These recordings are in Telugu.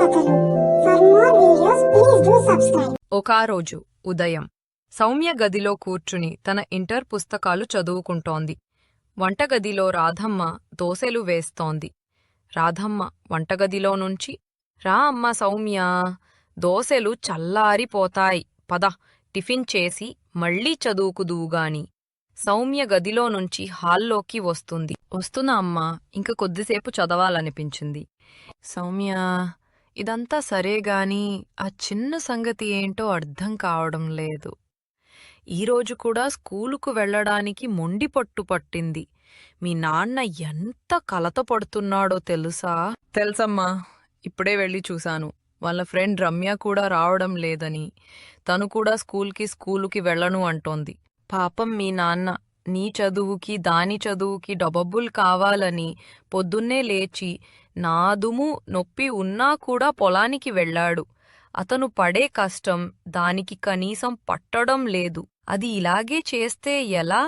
కథలు. For more videos, please do subscribe. ఒకా రోజు ఉదయం సౌమ్య గదిలో కూర్చుని తన ఇంటర్ పుస్తకాలు చదువుకుంటోంది. వంటగదిలో రాధమ్మ దోసెలు వేస్తోంది. రాధమ్మ వంటగదిలో నుంచి, రా అమ్మ సౌమ్య, దోసెలు చల్లారిపోతాయి, పద టిఫిన్ చేసి మళ్ళీ చదువుకుదూగాని. సౌమ్య గదిలో నుంచి హాల్లోకి వస్తుంది. వస్తున్నా అమ్మా, ఇంక కొద్దిసేపు చదవాలనిపించింది. సౌమ్య, ఇదంతా సరేగాని ఆ చిన్న సంగతి ఏంటో అర్థం కావడం లేదు. ఈరోజు కూడా స్కూలుకు వెళ్లడానికి మొండి పట్టు పట్టింది. మీ నాన్న ఎంత కలత పడుతున్నాడో తెలుసా? తెలుసమ్మా, ఇప్పుడే వెళ్ళి చూశాను. వాళ్ళ ఫ్రెండ్ రమ్య కూడా రావడం లేదని, తను కూడా స్కూలుకి వెళ్ళను అంటోంది. పాపం మీ నాన్న నీ చదువుకి దాని చదువుకి డబ్బులు కావాలని పొద్దున్నే లేచి నాదుము నొప్పి ఉన్నా కూడా పొలానికి వెళ్ళాడు. అతను పడే కష్టం దానికి కనీసం పట్టడం లేదు. అది ఇలాగే చేస్తే ఎలా?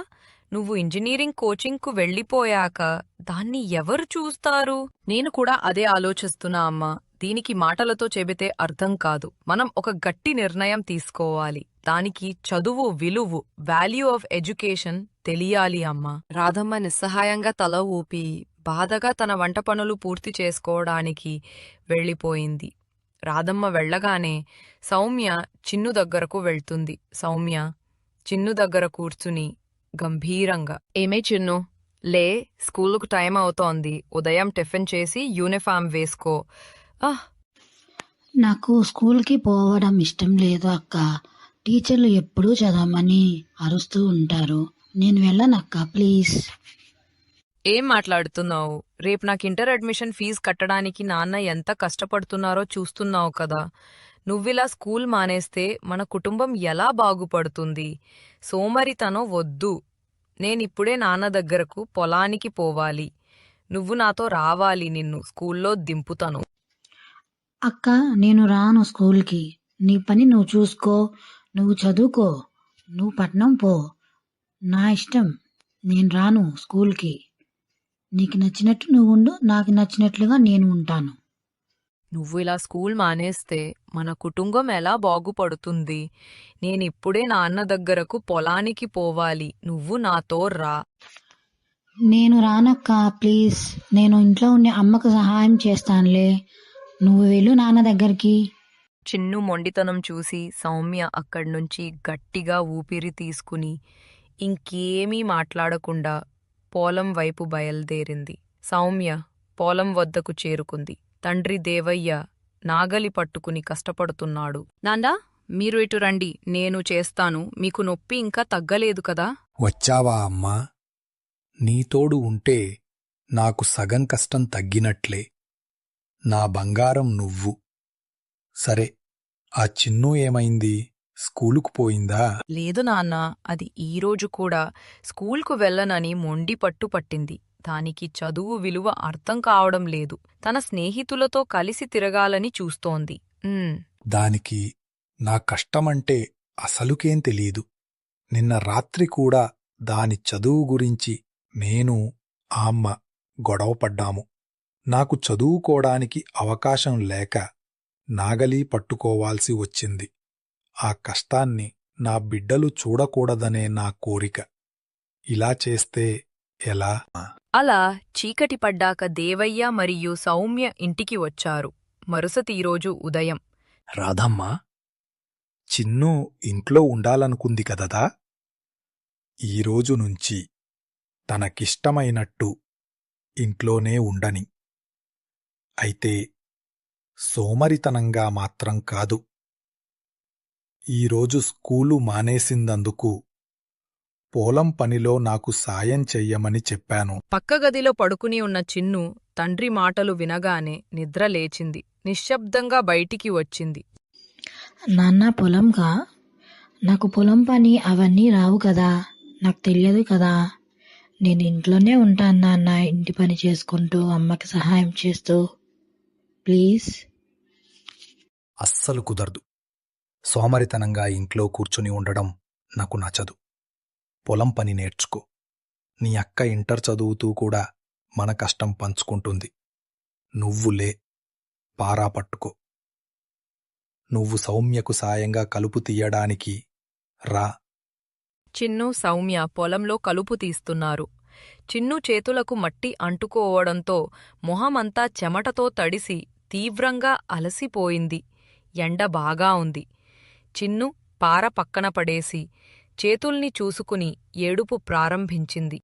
నువ్వు ఇంజనీరింగ్ కోచింగ్కు వెళ్ళిపోయాక దాన్ని ఎవరు చూస్తారు? నేను కూడా అదే ఆలోచిస్తున్నా అమ్మా. దీనికి మాటలతో చెబితే అర్థం కాదు. మనం ఒక గట్టి నిర్ణయం తీసుకోవాలి. దానికి చదువు విలువు, వాల్యూ ఆఫ్ ఎడ్యుకేషన్ తెలియాలి అమ్మా. రాధమ్మ నిస్సహాయంగా తల ఊపి బాధగా తన వంట పనులు పూర్తి చేసుకోవడానికి వెళ్ళిపోయింది. రాధమ్మ వెళ్ళగానే సౌమ్య చిన్ను దగ్గరకు వెళ్తుంది. సౌమ్య చిన్ను దగ్గర కూర్చుని గంభీరంగా, ఏమే చిన్ను, లే, స్కూలుకు టైం అవుతోంది. ఉదయం టిఫిన్ చేసి యూనిఫామ్ వేసుకో. నాకు స్కూల్కి పోవడం ఇష్టం లేదు అక్క. టీచర్లు ఎప్పుడూ చదవమని అరుస్తూ ఉంటారు. నేను వెళ్ళనక్క, ప్లీజ్. ఏం మాట్లాడుతున్నావు? రేపు నాకు ఇంటర్ అడ్మిషన్ ఫీజు కట్టడానికి నాన్న ఎంత కష్టపడుతున్నారో చూస్తున్నావు కదా. నువ్విలా స్కూల్ మానేస్తే మన కుటుంబం ఎలా బాగుపడుతుంది? సోమరితనం వద్దు. నేనిప్పుడే నాన్న దగ్గరకు పొలానికి పోవాలి. నువ్వు నాతో రావాలి. నిన్ను స్కూల్లో దింపుతాను. అక్క, నేను రాను స్కూల్కి. నీ పని నువ్వు చూసుకో, నువ్వు చదువుకో, నువ్వు పట్నం పో. నా ఇష్టం, నేను రాను స్కూల్కి. నీకు నచ్చినట్టు నువ్వు ఉండు, నాకు నచ్చినట్లుగా నేను ఉంటాను. నువ్వు ఇలా స్కూల్ మానేస్తే మన కుటుంబం ఎలా బాగుపడుతుంది? నేనిప్పుడే నాన్న దగ్గరకు పొలానికి పోవాలి. నువ్వు నాతో రా. నేను రానక్క, ప్లీజ్. నేను ఇంట్లో ఉండి అమ్మకు సహాయం చేస్తానులే. నువ్వు వెళ్ళు నాన్న దగ్గరికి. చిన్ను మొండితనం చూసి సౌమ్య అక్కడ్నుంచి గట్టిగా ఊపిరి తీసుకుని ఇంకేమీ మాట్లాడకుండా పొలం వైపు బయల్దేరింది. సౌమ్య పొలం వద్దకు చేరుకుంది. తండ్రి దేవయ్య నాగలి పట్టుకుని కష్టపడుతున్నాడు. నాన్నా, మీరు ఇటు రండి, నేను చేస్తాను. మీకు నొప్పి ఇంకా తగ్గలేదు కదా? వచ్చావా అమ్మా? నీతోడు ఉంటే నాకు సగం కష్టం తగ్గినట్లే. నా బంగారం నువ్వు. సరే, ఆ చిన్ను ఏమైంది? స్కూలుకు పోయిందా? లేదు నాన్నా, అది ఈరోజు కూడా స్కూల్కు వెళ్ళనని మొండి పట్టు పట్టింది. దానికి చదువు విలువ అర్థం కావడం లేదు. తన స్నేహితులతో కలిసి తిరగాలని చూస్తోంది. దానికి నా కష్టమంటే అసలుకేం తెలీదు. నిన్న రాత్రి కూడా దాని చదువు గురించి నేను ఆ అమ్మ గొడవపడ్డాము. నాకు చదువుకోడానికి అవకాశం లేక నాగలి పట్టుకోవాల్సి వచ్చింది. ఆ కష్టాన్ని నా బిడ్డలు చూడకూడదనే నా కోరిక. ఇలా చేస్తే ఎలా? అలా చీకటి పడ్డాక దేవయ్య మరియు సౌమ్య ఇంటికి వచ్చారు. మరుసటి రోజు ఉదయం, రాధమ్మా, చిన్ను ఇంట్లో ఉండాలనుకుంది కదదా? ఈరోజు నుంచి తనకిష్టమైనట్టు ఇంట్లోనే ఉండని. అయితే సోమరితనంగా మాత్రం కాదు. ఈరోజు స్కూలు మానేసిందందుకు పొలం పనిలో నాకు సాయం చెయ్యమని చెప్పాను. పక్కగదిలో పడుకుని ఉన్న చిన్ను తండ్రి మాటలు వినగానే నిద్ర లేచింది. నిశ్శబ్దంగా బయటికి వచ్చింది. నాన్న, పొలంకా? నాకు పొలం పని అవన్నీ రావు కదా, నాకు తెలియదు కదా. నేను ఇంట్లోనే ఉంటాను నాన్న, ఇంటి పని చేసుకుంటూ అమ్మకి సహాయం చేస్తూ. ప్లీజ్. అస్సలు కుదరదు. సోమరితనంగా ఇంట్లో కూర్చుని ఉండడం నాకు నచ్చదు. పొలం పని నేర్చుకో. నీ అక్క ఇంటర్ చదువుతూ కూడా మన కష్టం పంచుకుంటుంది. నువ్వులే, పారా పట్టుకో. నువ్వు సౌమ్యకు సాయంగా కలుపు తీయడానికి రా. చిన్ను సౌమ్య పొలంలో కలుపు తీస్తున్నారు. చిన్ను చేతులకు మట్టి అంటుకోవడంతో మొహమంతా చెమటతో తడిసి తీవ్రంగా అలసిపోయింది. ఎండ బాగా ఉంది. చిన్ను పార పక్కన పడేసి చేతుల్ని చూసుకుని ఏడుపు ప్రారంభించింది.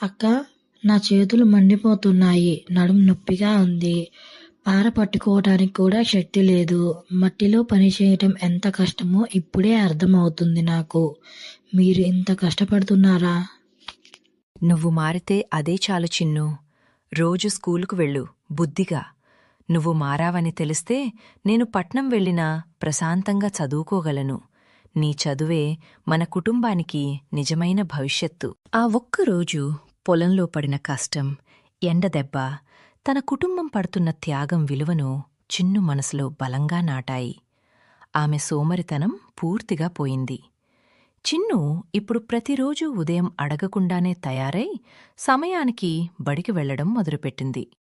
అక్క, నా చేతులు మండిపోతున్నాయి, నడుం నొప్పిగా ఉంది, పార పట్టుకోవడానికి కూడా శక్తి లేదు. మట్టిలో పని చేయటం ఎంత కష్టమో ఇప్పుడే అర్థమవుతుంది నాకు. మీరు ఇంత కష్టపడుతున్నారా? నువ్వు మారితే అదే చాలు చిన్ను. రోజు స్కూలుకు వెళ్ళు బుద్ధిగా. నువ్వు మారావని తెలిస్తే నేను పట్నం వెళ్ళినా ప్రశాంతంగా చదువుకోగలను. నీ చదువే మన కుటుంబానికి నిజమైన భవిష్యత్తు. ఆ ఒక్కరోజు పొలంలో పడిన కష్టం, ఎండదెబ్బ, తన కుటుంబం పడుతున్న త్యాగం విలువను చిన్ను మనసులో బలంగా నాటాయి. ఆమె సోమరితనం పూర్తిగా పోయింది. చిన్ను ఇప్పుడు ప్రతిరోజూ ఉదయం అడగకుండానే తయారై సమయానికి బడికి వెళ్లడం మొదలుపెట్టింది.